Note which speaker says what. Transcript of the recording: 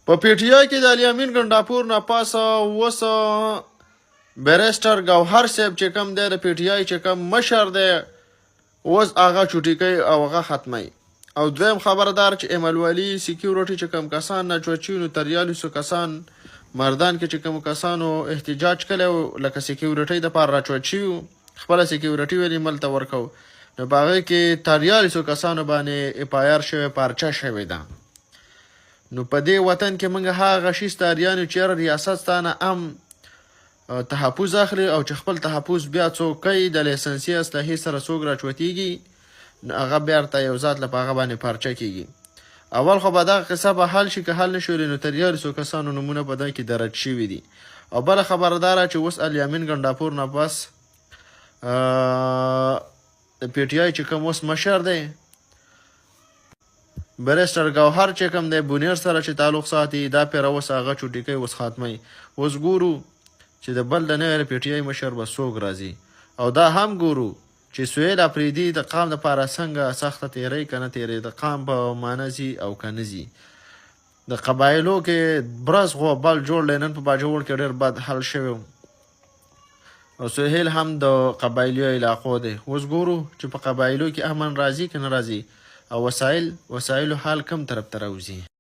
Speaker 1: په پی ټی آی کې د الیامین ګنډاپور نه پاسه اوس بیرسټر ګوهر صاحب چې کوم دی د پی ټی آی چې کوم مشر دی اوس هغه چوټي کوي او هغه ختموي. او دویم خبردار چې ایملولي سیکیورټي چې کوم کسان نه چوچي نو تر 40 کسان مردان کې چې کوم کسانو احتجاج کړی لکه سیکیورټي دپاره راچوچي وو خپله سیکیورټي ویلې ملته ورکو نو په هغې کې تر 40 کسانو باندې اف آی آر شوی پارچه شوې ده. نو په دې وطن کې موږ هغه شیستاریانو چېرې ریاست ستانه هم تحفظ اخلي او چې خپل تحفظ بیا څوک کوي د لیسنسي اسلحې سره څوک راچوتېږي نو هغه بیا ورته یو ذات له په هغه باندې پارچه کېږي. اول خو به دغه قصه به حل شي که حل نه شولې نو تر 40 کسانو نومونه په دې کې درج شوي دي. او بله خبرداره چې اوس الیامین ګنډاپور نه بس د پی ټی آی چې کوم اوس مشر دی بیرسټر ګوهر چې کوم دی بونیر سره چې تعلق ساتي دا پیره اوس هغه چوټي کوي اوس ختموي. اوس ګورو چې د بل د نوی پی ټی آی مشر به څوک راځي او دا هم ګورو چې سهیل اپریدي د قام دپاره څنګه سخته تیری که نه تیری د قام په معنه ځي او که نه ځي. د قبایلو کې برز خو بل جوړ دی نن په باجوړ کې ډېر بد حل شوی او سهیل هم د قبایلي علاقو دی. اوس ګورو چې په قبایلو کې امن راځي که نه راځي او وسایلو حال کم طرف ته راوځي.